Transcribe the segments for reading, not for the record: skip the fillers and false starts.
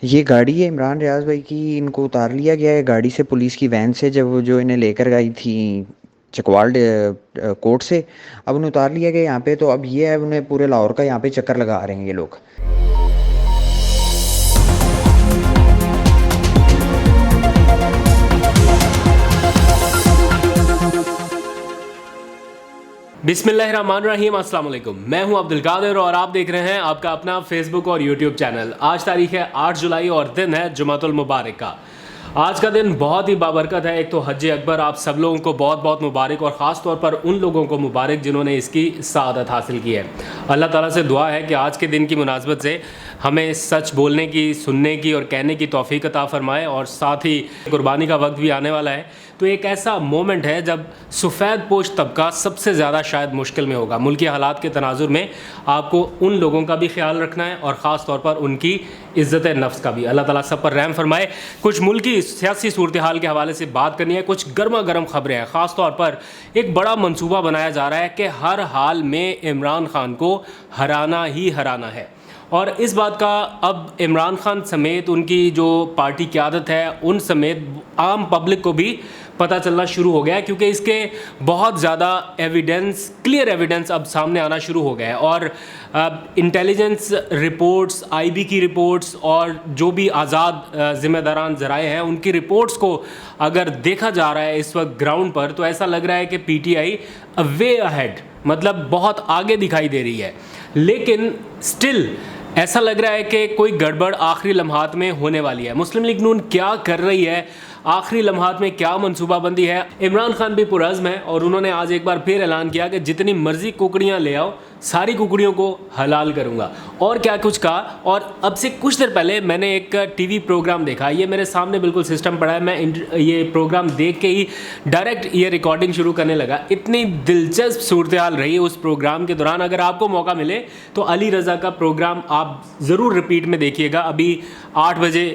ये गाड़ी है इमरान रियाज भाई की। इनको उतार लिया गया है गाड़ी से, पुलिस की वैन से, जब वो जो इन्हें लेकर गई थी चकवाल कोर्ट से। अब उन्हें उतार लिया गया यहाँ पे। तो अब ये है, उन्हें पूरे लाहौर का यहाँ पे चक्कर लगा रहे हैं ये लोग। बिस्मिल्लाहिर्रहमानिर्रहीम, अस्सलाम वालेकुम। मैं हूं अब्दुल कादिर और आप देख रहे हैं आपका अपना फेसबुक और यूट्यूब चैनल। आज तारीख है 8 जुलाई और दिन है जुमातुल मुबारक का। आज का दिन बहुत ही बाबरकत है। एक तो हज अकबर, आप सब लोगों को बहुत बहुत मुबारक, और ख़ास तौर पर उन लोगों को मुबारक जिन्होंने इसकी सआदत हासिल की है। अल्लाह ताला से दुआ है कि आज के दिन की मुनासबत से हमें सच बोलने की, सुनने की और कहने की तौफीक अता फरमाए। और साथ ही कुर्बानी का वक्त भी आने वाला है, तो एक ऐसा मोमेंट है जब सफ़ेद पोश तबका सबसे ज़्यादा शायद मुश्किल में होगा। मुल्की हालात के तनाजुर में आपको उन लोगों का भी ख्याल रखना है और ख़ास तौर पर उनकी इज़्ज़त नफ्स का भी। अल्लाह ताला सब पर रहम फरमाए। कुछ मुल्की सियासी सूरत हाल के हवाले से बात करनी है, कुछ गर्मा गर्म खबरें हैं। ख़ास तौर पर एक बड़ा मंसूबा बनाया जा रहा है कि हर हाल में इमरान खान को हराना ही हराना है। और इस बात का अब इमरान खान समेत उनकी जो पार्टी क़यादत है उन समेत आम पब्लिक को भी पता चलना शुरू हो गया है, क्योंकि इसके बहुत ज़्यादा एविडेंस, क्लियर एविडेंस अब सामने आना शुरू हो गया है। और इंटेलिजेंस रिपोर्ट्स, आईबी की रिपोर्ट्स और जो भी आज़ाद ज़िम्मेदारान ज़राए हैं उनकी रिपोर्ट्स को अगर देखा जा रहा है इस वक्त ग्राउंड पर, तो ऐसा लग रहा है कि पीटीआई वे अहेड, मतलब बहुत आगे दिखाई दे रही है। लेकिन स्टिल ऐसा लग रहा है कि कोई गड़बड़ आखिरी लम्हात में होने वाली है। मुस्लिम लीग नून क्या कर रही है, आखिरी लम्हात में क्या मनसूबाबंदी है। इमरान खान भी पुरज़्म है और उन्होंने आज एक बार फिर ऐलान किया कि जितनी मर्जी कुकड़ियाँ ले आओ, सारी कुकड़ियों को हलाल करूँगा, और क्या कुछ कहा। और अब से कुछ देर पहले मैंने एक टीवी प्रोग्राम देखा, ये मेरे सामने बिल्कुल सिस्टम पड़ा है, मैं ये प्रोग्राम देख के ही डायरेक्ट ये रिकॉर्डिंग शुरू करने लगा। इतनी दिलचस्प सूरत हाल रही उस प्रोग्राम के दौरान। अगर आपको मौका मिले तो अली रज़ा का प्रोग्राम आप ज़रूर रिपीट में देखिएगा। अभी 8 बजे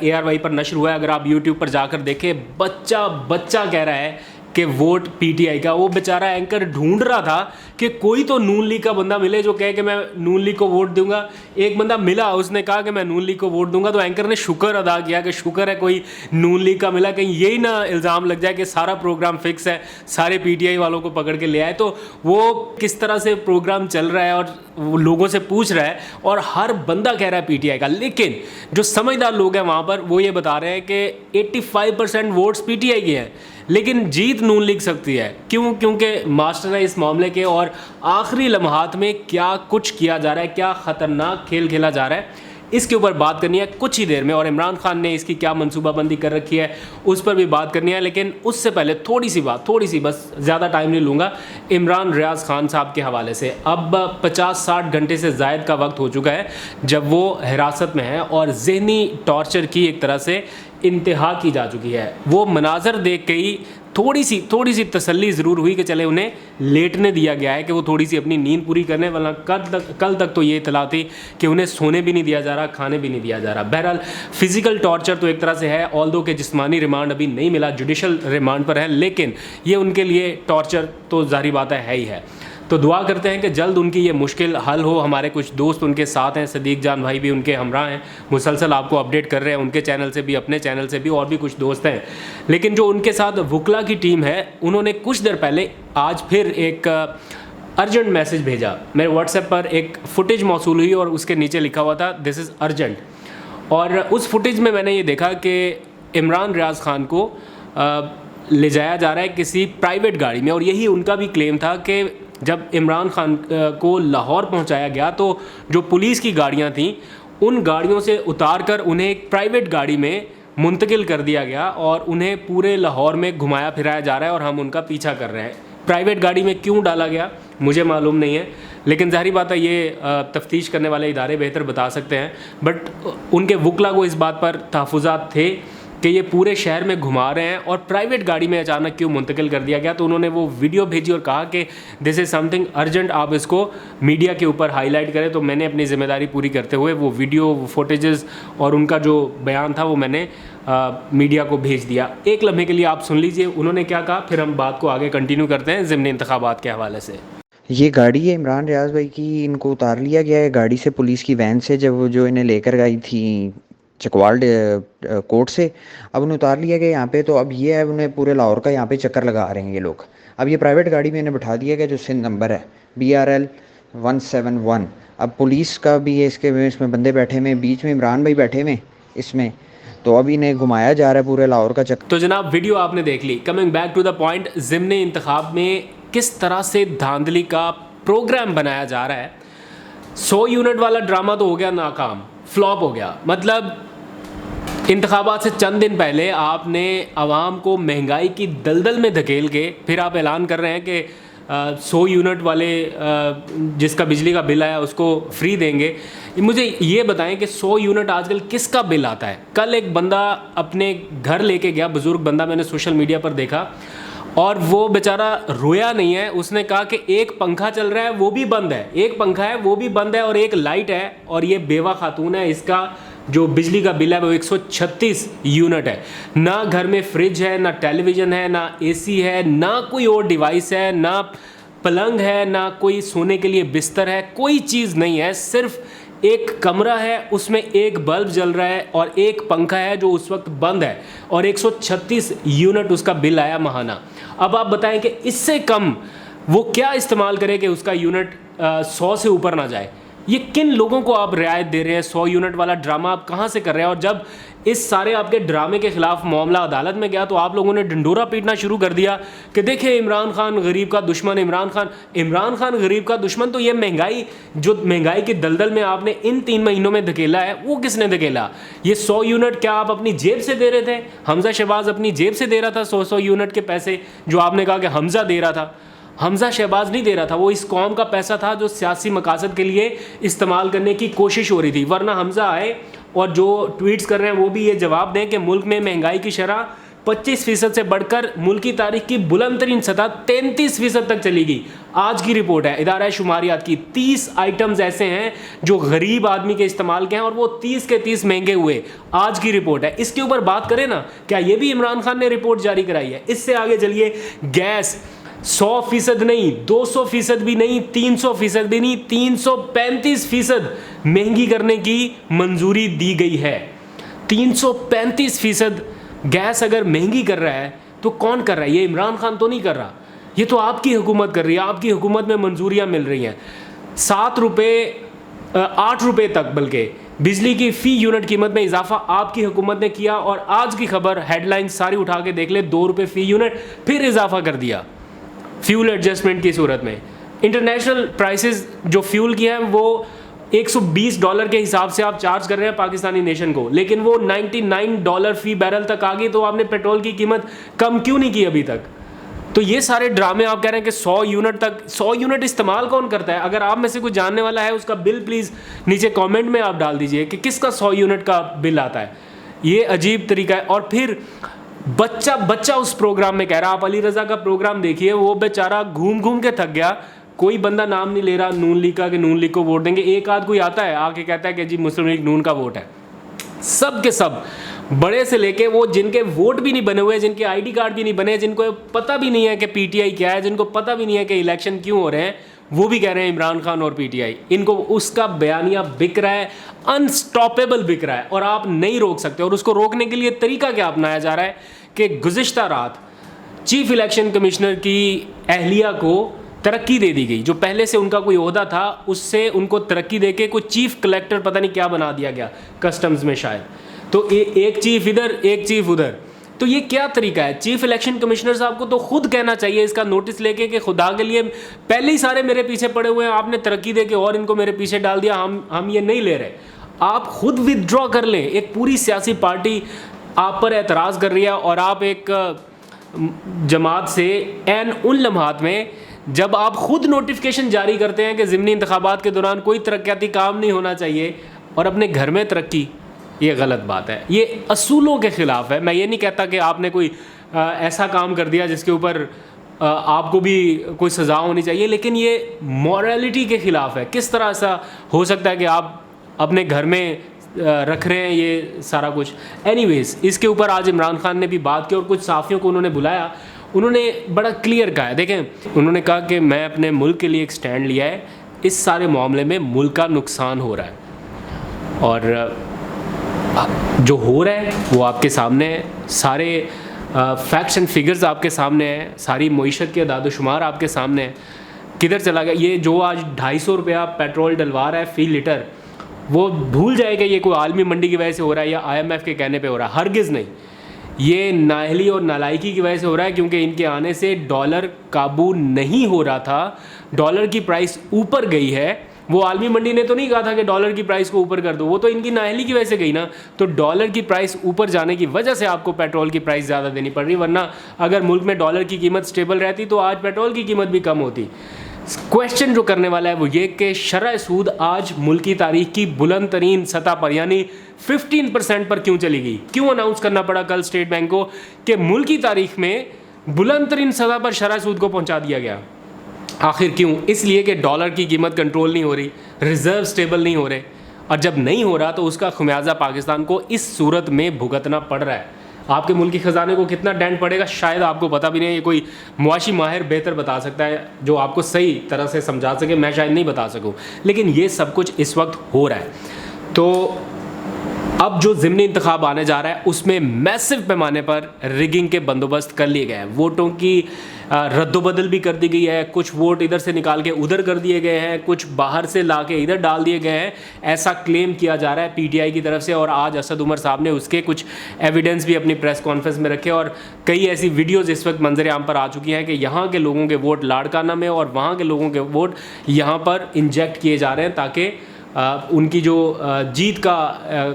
ARY पर नशर हुआ है, अगर आप यूट्यूब पर जाकर देखें। बच्चा बच्चा कह रहा है कि वोट पीटीआई का। वो बेचारा एंकर ढूंढ रहा था कि कोई तो नून लीग का बंदा मिले जो कहे कि मैं नून लीग को वोट दूंगा। एक बंदा मिला, उसने कहा कि मैं नून लीग को वोट दूंगा, तो एंकर ने शुक्र अदा किया कि शुक्र है कोई नून लीग का मिला, कहीं यही ना इल्ज़ाम लग जाए कि सारा प्रोग्राम फिक्स है, सारे पीटीआई वालों को पकड़ के ले आए। तो वो किस तरह से प्रोग्राम चल रहा है और वो लोगों से पूछ रहा है और हर बंदा कह रहा है पीटीआई का। लेकिन जो समझदार लोग हैं वहाँ पर वो ये बता रहे हैं कि 85% वोट्स पीटीआई के हैं, लेकिन जीत नून लीग सकती है। क्यों? क्योंकि मास्टर है इस मामले के और आखिरी लम्हात में क्या कुछ किया जा रहा है, क्या ख़तरनाक खेल खेला जा रहा है, इसके ऊपर बात करनी है कुछ ही देर में। और इमरान खान ने इसकी क्या मनसूबाबंदी कर रखी है उस पर भी बात करनी है। लेकिन उससे पहले थोड़ी सी बस, ज़्यादा टाइम नहीं लूँगा, इमरान रियाज खान साहब के हवाले से। अब 50-60 घंटे से ज़ायद का वक्त हो चुका है जब वो हिरासत में है और ज़हनी टॉर्चर की एक तरह से इंतहा की जा चुकी है। वो मनाजर देख के ही थोड़ी सी तसल्ली ज़रूर हुई कि चले उन्हें लेटने दिया गया है कि वो थोड़ी सी अपनी नींद पूरी करने, वरना कल तक तो ये इतला थी कि उन्हें सोने भी नहीं दिया जा रहा, खाने भी नहीं दिया जा रहा। बहरहाल फ़िज़िकल टॉर्चर तो एक तरह से है, ऑल्दो के जिस्मानी रिमांड अभी नहीं मिला, जुडिशल रिमांड पर है, लेकिन ये उनके लिए टॉर्चर तो ज़ाहिर बात है ही है। तो दुआ करते हैं कि जल्द उनकी ये मुश्किल हल हो। हमारे कुछ दोस्त उनके साथ हैं, सदीक जान भाई भी उनके हमरा हैं, मुसलसल आपको अपडेट कर रहे हैं उनके चैनल से भी, अपने चैनल से भी, और भी कुछ दोस्त हैं। लेकिन जो उनके साथ वकला की टीम है, उन्होंने कुछ देर पहले आज फिर एक अर्जेंट मैसेज भेजा। मेरे व्हाट्सएप पर एक फ़ुटेज मौसूल हुई और उसके नीचे लिखा हुआ था दिस इज़ अर्जेंट। और उस फुटेज में मैंने ये देखा कि इमरान रियाज खान को ले जाया जा रहा है किसी प्राइवेट गाड़ी में, और यही उनका भी क्लेम था कि जब इमरान खान को लाहौर पहुंचाया गया तो जो पुलिस की गाड़ियां थीं उन गाड़ियों से उतार कर उन्हें एक प्राइवेट गाड़ी में मुंतकिल कर दिया गया और उन्हें पूरे लाहौर में घुमाया फिराया जा रहा है और हम उनका पीछा कर रहे हैं। प्राइवेट गाड़ी में क्यों डाला गया मुझे मालूम नहीं है, लेकिन ज़ाहिर बात है ये तफ्तीश करने वाले इदारे बेहतर बता सकते हैं। बट उनके वकला को इस बात पर तहफ़्फ़ुज़ात थे कि ये पूरे शहर में घुमा रहे हैं और प्राइवेट गाड़ी में अचानक क्यों मुंतकिल कर दिया गया। तो उन्होंने वो वीडियो भेजी और कहा कि दिस इज़ समथिंग अर्जेंट, आप इसको मीडिया के ऊपर हाईलाइट करें। तो मैंने अपनी ज़िम्मेदारी पूरी करते हुए वो वीडियो फुटेजेस और उनका जो बयान था वो मैंने मीडिया को भेज दिया। एक लम्हे के लिए आप सुन लीजिए उन्होंने क्या कहा, फिर हम बात को आगे कंटिन्यू करते हैं ज़िमनी इंतखाबात के हवाले से। ये गाड़ी है इमरान रियाज भाई की। इनको उतार लिया गया है गाड़ी से, पुलिस की वैन से, जब वो जो इन्हें लेकर गई थी चकवाल कोर्ट से। अब उन्हें उतार लिया गया यहाँ पे, तो अब ये है उन्हें पूरे लाहौर का यहाँ पे चक्कर लगा रहे हैं ये लोग। अब ये प्राइवेट गाड़ी में इन्हें बिठा दिया गया जो सिंध नंबर है BRL 171। अब पुलिस का भी है इसमें बंदे बैठे हुए, बीच में इमरान भाई बैठे हुए इसमें, तो अब इन्हें घुमाया जा रहा है पूरे लाहौर का चक्कर। तो जनाब वीडियो आपने देख ली। Coming back to the point, ज़िमनी इंतखाब में किस तरह से धांधली का प्रोग्राम बनाया जा रहा है। 100 यूनिट वाला ड्रामा तो हो गया नाकाम, फ्लॉप हो गया। मतलब इंतखाबात से चंद दिन पहले आपने आवाम को महंगाई की दलदल में धकेल के फिर आप ऐलान कर रहे हैं कि 100 यूनिट वाले जिसका बिजली का बिल आया उसको फ्री देंगे। मुझे ये बताएं कि 100 यूनिट आजकल किसका बिल आता है। कल एक बंदा अपने घर लेके गया, बुज़ुर्ग बंदा, मैंने सोशल मीडिया पर देखा, और वो बेचारा रोया नहीं है। उसने कहा कि एक पंखा चल रहा है वो भी बंद है, एक पंखा है वो भी बंद है, और एक लाइट है, और ये बेवा खातून है, इसका जो बिजली का बिल है वो 136 यूनिट है। ना घर में फ्रिज है, ना टेलीविज़न है, ना एसी है, ना कोई और डिवाइस है, ना पलंग है, ना कोई सोने के लिए बिस्तर है, कोई चीज़ नहीं है। सिर्फ एक कमरा है, उसमें एक बल्ब जल रहा है और एक पंखा है जो उस वक्त बंद है, और 136 यूनिट उसका बिल आया महाना। अब आप बताएं कि इससे कम वो क्या इस्तेमाल करे कि उसका यूनिट 100 से ऊपर ना जाए। ये किन लोगों को आप रियायत दे रहे हैं? 100 यूनिट वाला ड्रामा आप कहाँ से कर रहे हैं? और जब इस सारे आपके ड्रामे के खिलाफ मामला अदालत में गया तो आप लोगों ने ढिंडोरा पीटना शुरू कर दिया कि देखिए इमरान खान गरीब का दुश्मन, इमरान खान गरीब का दुश्मन। तो ये महंगाई, जो महंगाई की दलदल में आपने इन 3 महीनों में धकेला है, वो किसने धकेला? ये 100 यूनिट क्या आप अपनी जेब से दे रहे थे? हमजा शहबाज अपनी जेब से दे रहा था 100 यूनिट के पैसे, जो आपने कहा कि हमजा दे रहा था। हमजा शहबाज नहीं दे रहा था, वो इस कौम का पैसा था जो सियासी मकासद के लिए इस्तेमाल करने की कोशिश हो रही थी। वरना हमजा आए और जो ट्वीट्स कर रहे हैं वो भी ये जवाब दें कि मुल्क में महंगाई की शरह 25% से बढ़कर मुल्क की तारीख की बुलंद तरीन सतह 33% तक चली गई। आज की रिपोर्ट है इदारा शुमारियात की, 30 आइटम्स ऐसे हैं जो गरीब आदमी के इस्तेमाल के हैं और वो 30 के 30 महंगे हुए। आज की रिपोर्ट है, इसके ऊपर बात करें ना, क्या ये भी इमरान खान ने रिपोर्ट जारी कराई है? इससे आगे चलिए, गैस 100% नहीं, 200% भी नहीं, 300% भी नहीं, 335% महंगी करने की मंजूरी दी गई है। 335% गैस अगर महंगी कर रहा है तो कौन कर रहा है? ये इमरान खान तो नहीं कर रहा, ये तो आपकी हुकूमत कर रही है। आपकी हुकूमत में मंजूरियां मिल रही हैं। 7 रुपये 8 रुपये तक बल्कि बिजली की फ़ी यूनिट कीमत में इजाफा आपकी हुकूमत ने किया। और आज की खबर हेडलाइन सारी उठा के देख ले, 2 रुपये फ़ी यूनिट फिर इजाफा कर दिया फ्यूल एडजस्टमेंट की सूरत में। इंटरनेशनल प्राइसेस जो फ्यूल की हैं वो $120 के हिसाब से आप चार्ज कर रहे हैं पाकिस्तानी नेशन को, लेकिन वो $99 फी बैरल तक आ गई। तो आपने पेट्रोल की कीमत कम क्यों नहीं की अभी तक? तो ये सारे ड्रामे आप कह रहे हैं कि 100 यूनिट तक, 100 यूनिट इस्तेमाल कौन करता है? अगर आप में से कोई जानने वाला है उसका बिल प्लीज़ नीचे कमेंट में आप डाल दीजिए कि किसका 100 यूनिट का बिल आता है। ये अजीब तरीका है। और फिर बच्चा उस प्रोग्राम में कह रहा, आप अली रज़ा का प्रोग्राम देखिए, वो बेचारा घूम घूम के थक गया। कोई बंदा नाम नहीं ले रहा नून लीग का कि नून लीग को वोट देंगे। एक आध कोई आता है आके कहता है कि जी मुस्लिम लीग नून का वोट है। सब के सब, बड़े से लेके वो जिनके वोट भी नहीं बने हुए, जिनके आईडी कार्ड भी नहीं बने, जिनको पता भी नहीं है कि पीटीआई क्या है, जिनको पता भी नहीं है कि इलेक्शन क्यों हो रहे हैं, वो भी कह रहे हैं इमरान खान और पीटीआई। इनको उसका बयानिया बिक रहा है, अनस्टॉपेबल बिक रहा है, और आप नहीं रोक सकते। और उसको रोकने के लिए तरीका क्या अपनाया जा रहा है कि गुज़िश्ता रात चीफ इलेक्शन कमिश्नर की अहलिया को तरक्की दे दी गई। जो पहले से उनका कोई ओहदा था उससे उनको तरक्की देके कोई चीफ कलेक्टर पता नहीं क्या बना दिया गया कस्टम्स में शायद। तो एक चीफ इधर एक चीफ उधर। तो ये क्या तरीका है? चीफ इलेक्शन कमिश्नर साहब को तो खुद कहना चाहिए इसका नोटिस लेके कि खुदा के लिए पहले ही सारे मेरे पीछे पड़े हुए हैं, आपने तरक्की देके और इनको मेरे पीछे डाल दिया, हम ये नहीं ले रहे। आप खुद विदड्रॉ कर लें। एक पूरी सियासी पार्टी आप पर एतराज़ कर रही है और आप एक जमात से एन उन लम्हात में जब आप खुद नोटिफिकेशन जारी करते हैं कि ज़िमनी इंतखाबात के दौरान कोई तरक्याती काम नहीं होना चाहिए और अपने घर में तरक्की, ये गलत बात है। ये असूलों के ख़िलाफ़ है। मैं ये नहीं कहता कि आपने कोई ऐसा काम कर दिया जिसके ऊपर आपको भी कोई सज़ा होनी चाहिए, लेकिन ये मॉरलिटी के ख़िलाफ़ है। किस तरह ऐसा हो सकता है कि आप अपने घर में रख रहे हैं ये सारा कुछ। एनीवेज़, इसके ऊपर आज इमरान खान ने भी बात की और कुछ सहाफ़ियों को उन्होंने बुलाया। उन्होंने बड़ा क्लियर कहा है। देखें, उन्होंने कहा कि मैं अपने मुल्क के लिए एक स्टैंड लिया है, इस सारे मामले में मुल्क का नुकसान हो रहा है और जो हो रहा है वो आपके सामने है, सारे फैक्ट्स एंड फिगर्स आपके सामने हैं, सारी मईशत के दादोशुमार आपके सामने है। किधर चला गया ये जो आज 250 रुपया पेट्रोल डलवा रहा है फ़ी लीटर, वो भूल जाएगा ये कोई आलमी मंडी की वजह से हो रहा है या IMF के कहने पे हो रहा है? हरगिज़ नहीं, ये नाअहली और नालायकी की वजह से हो रहा है, क्योंकि इनके आने से डॉलर काबू नहीं हो रहा था, डॉलर की प्राइस ऊपर गई है। वो आलमी मंडी ने तो नहीं कहा था कि डॉलर की प्राइस को ऊपर कर दो, वो तो इनकी नाअहली की वजह से गई ना। तो डॉलर की प्राइस ऊपर जाने की वजह से आपको पेट्रोल की प्राइस ज़्यादा देनी पड़ रही, वरना अगर मुल्क में डॉलर की कीमत स्टेबल रहती तो आज पेट्रोल की कीमत भी कम होती। क्वेश्चन जो करने वाला है वो ये कि शरह सूद आज मुल्क की तारीख की बुलंद तरीन सतह पर यानी 15% पर क्यों चली गई? क्यों अनाउंस करना पड़ा कल स्टेट बैंक को कि मुल्क की तारीख में बुलंद तरीन सतह पर शरह सूद को पहुंचा दिया गया? आखिर क्यों? इसलिए कि डॉलर की कीमत कंट्रोल नहीं हो रही, रिजर्व स्टेबल नहीं हो रहे, और जब नहीं हो रहा तो उसका खुमियाजा पाकिस्तान को इस सूरत में भुगतना पड़ रहा है। आपके मुल्क के ख़जाने को कितना डेंट पड़ेगा शायद आपको पता भी नहीं, ये कोई मुआशी माहिर बेहतर बता सकता है जो आपको सही तरह से समझा सके, मैं शायद नहीं बता सकूं, लेकिन ये सब कुछ इस वक्त हो रहा है। तो अब जो ज़िमनी इंतखाब आने जा रहा है उसमें मैसिव पैमाने पर रिगिंग के बंदोबस्त कर लिए गए हैं, वोटों की रद्दोबदल भी कर दी गई है, कुछ वोट इधर से निकाल के उधर कर दिए गए हैं, कुछ बाहर से ला के इधर डाल दिए गए हैं, ऐसा क्लेम किया जा रहा है PTI की तरफ से। और आज असद उमर साहब ने उसके कुछ एविडेंस भी अपनी प्रेस कॉन्फ्रेंस में रखे, और कई ऐसी वीडियोज़ इस वक्त मंजर आम पर आ चुकी हैं कि यहाँ के लोगों के वोट लाड़काना में और वहाँ के लोगों के वोट यहाँ पर इंजेक्ट किए जा रहे हैं ताकि उनकी जो जीत का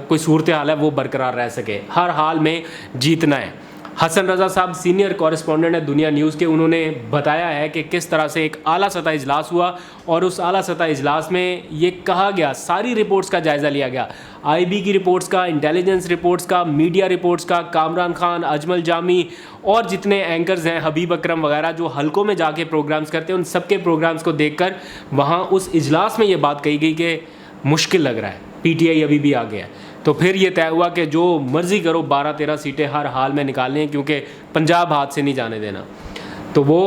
कोई सूरत हाल है वो बरकरार रह सके। हर हाल में जीतना है। हसन रज़ा साहब सीनियर कॉरेस्पॉन्डेंट है दुनिया न्यूज़ के, उन्होंने बताया है कि किस तरह से एक आला सतह इजलास हुआ और उस आला सतह इजलास में ये कहा गया, सारी रिपोर्ट्स का जायज़ा लिया गया, IB की रिपोर्ट्स का, इंटेलिजेंस रिपोर्ट्स का, मीडिया रिपोर्ट्स का, कामरान खान, अजमल जामी और जितने एंकर्स हैं, हबीब अकरम वगैरह जो हलकों में जाके प्रोग्राम्स करते हैं, उन सबके प्रोग्राम्स को देखकर वहाँ उस इजलास में ये बात कही गई कि मुश्किल लग रहा है, PTI अभी भी आगे है। तो फिर ये तय हुआ कि जो मर्ज़ी करो 12-13 सीटें हर हाल में निकालनी हैं, क्योंकि पंजाब हाथ से नहीं जाने देना। तो वो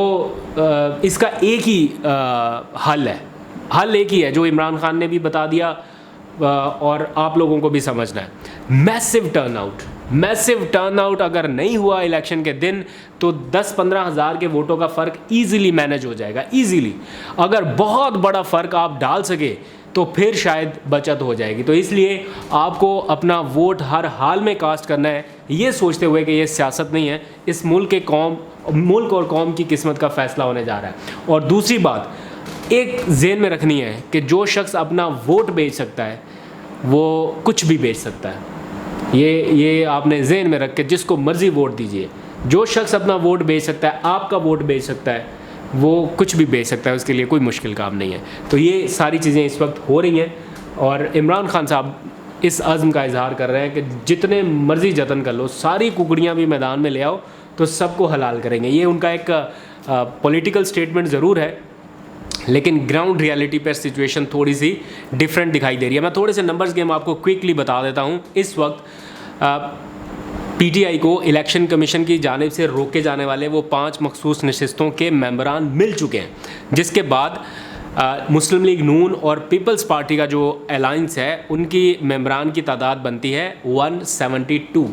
इसका एक ही हल है, हल एक ही है जो इमरान खान ने भी बता दिया और आप लोगों को भी समझना है। मैसिव टर्नआउट अगर नहीं हुआ इलेक्शन के दिन तो 10-15 हज़ार के वोटों का फ़र्क ईज़िली मैनेज हो जाएगा, ईज़िली। अगर बहुत बड़ा फ़र्क आप डाल सके तो फिर शायद बचत हो जाएगी। तो इसलिए आपको अपना वोट हर हाल में कास्ट करना है, ये सोचते हुए कि ये सियासत नहीं है, इस मुल्क और कौम की किस्मत का फ़ैसला होने जा रहा है। और दूसरी बात एक ज़हन में रखनी है कि जो शख्स अपना वोट बेच सकता है वो कुछ भी बेच सकता है। ये आपने ज़हन में रख के जिसको मर्ज़ी वोट दीजिए। जो शख्स अपना वोट बेच सकता है, आपका वोट बेच सकता है, वो कुछ भी बेच सकता है, उसके लिए कोई मुश्किल काम नहीं है। तो ये सारी चीज़ें इस वक्त हो रही हैं और इमरान खान साहब इस अज़्म का इजहार कर रहे हैं कि जितने मर्ज़ी जतन कर लो, सारी कुकड़ियाँ भी मैदान में ले आओ तो सबको हलाल करेंगे। ये उनका एक पॉलिटिकल स्टेटमेंट ज़रूर है, लेकिन ग्राउंड रियलिटी पर सिचुएशन थोड़ी सी डिफरेंट दिखाई दे रही है। मैं थोड़े से नंबर्स गेम आपको क्विकली बता देता हूँ। इस वक्त PTI को इलेक्शन कमीशन की जानिब से रोके जाने वाले वो 5 मखसूस नशिस्तों के मेंबरान मिल चुके हैं, जिसके बाद मुस्लिम लीग नून और पीपल्स पार्टी का जो अलायंस है उनकी मेंबरान की तादाद बनती है 172।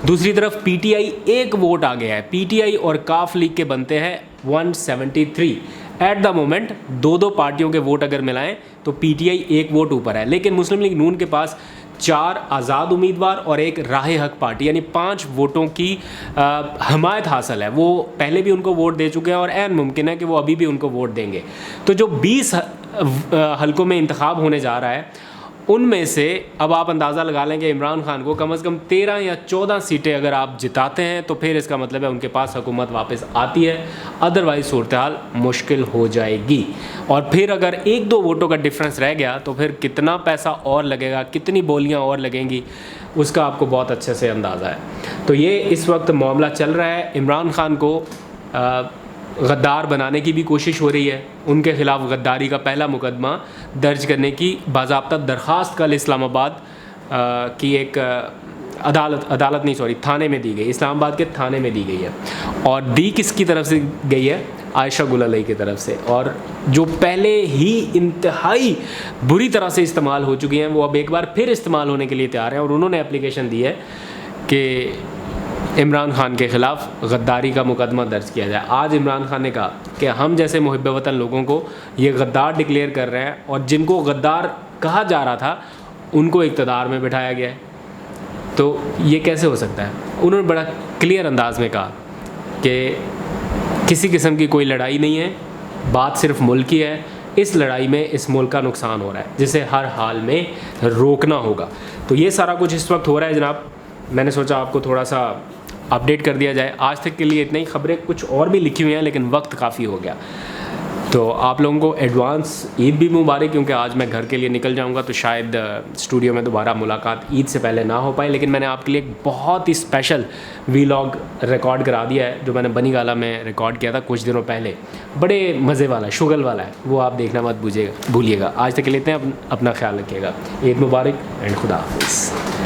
दूसरी तरफ PTI एक वोट आ गया है, PTI और काफ लीग के बनते हैं 173। एट द मोमेंट दो पार्टियों के वोट अगर मिलाएं तो PTI एक वोट ऊपर है, लेकिन मुस्लिम लीग नून के पास 4 आज़ाद उम्मीदवार और एक राह हक पार्टी यानी 5 वोटों की हमायत हासिल है। वो पहले भी उनको वोट दे चुके हैं और ऐन मुमकिन है कि वो अभी भी उनको वोट देंगे। तो जो 20 हलकों में इंतखाब होने जा रहा है उनमें से अब आप अंदाज़ा लगा लें कि इमरान खान को कम से कम 13 या 14 सीटें अगर आप जिताते हैं तो फिर इसका मतलब है उनके पास हुकूमत वापस आती है, अदरवाइज़ सूरत हाल मुश्किल हो जाएगी। और फिर अगर 1-2 वोटों का डिफरेंस रह गया तो फिर कितना पैसा और लगेगा, कितनी बोलियां और लगेंगी, उसका आपको बहुत अच्छे से अंदाज़ा है। तो ये इस वक्त मामला चल रहा है। इमरान खान को गद्दार बनाने की भी कोशिश हो रही है, उनके ख़िलाफ़ गद्दारी का पहला मुकदमा दर्ज करने की बाज़ाब्ता दरख्वास्त कल इस्लामाबाद की एक थाने में दी गई, इस्लामाबाद के थाने में दी गई है। और दी किसकी तरफ से गई है? आयशा गुल अलई की तरफ से, और जो पहले ही इंतहाई बुरी तरह से इस्तेमाल हो चुकी हैं वो अब एक बार फिर इस्तेमाल होने के लिए तैयार हैं। और उन्होंने एप्लीकेशन दी है कि इमरान खान के ख़िलाफ़ गद्दारी का मुकदमा दर्ज किया जाए। आज इमरान खान ने कहा कि हम जैसे मुहिब वतन लोगों को ये गद्दार डिक्लेयर कर रहे हैं, और जिनको गद्दार कहा जा रहा था उनको इक़्तिदार में बिठाया गया है। तो ये कैसे हो सकता है? उन्होंने बड़ा क्लियर अंदाज में कहा कि किसी किस्म की कोई लड़ाई नहीं है, बात सिर्फ मुल्क की है। इस लड़ाई में इस मुल्क का नुकसान हो रहा है जिसे हर हाल में रोकना होगा। तो ये सारा कुछ इस वक्त हो रहा है जनाब। मैंने सोचा आपको थोड़ा सा अपडेट कर दिया जाए। आज तक के लिए इतना ही। खबरें कुछ और भी लिखी हुई हैं लेकिन वक्त काफ़ी हो गया। तो आप लोगों को एडवांस ईद भी मुबारक, क्योंकि आज मैं घर के लिए निकल जाऊंगा तो शायद स्टूडियो में दोबारा मुलाकात ईद से पहले ना हो पाए। लेकिन मैंने आपके लिए एक बहुत ही स्पेशल वीलॉग रिकॉर्ड करा दिया है जो मैंने बनी गाला में रिकॉर्ड किया था कुछ दिनों पहले। बड़े मज़े वाला, शुगल वाला है, वो आप देखना मत भूलिएगा। आज तक के लिए इतने अपना ख्याल रखिएगा। ईद मुबारक एंड खुदा हाफिज़।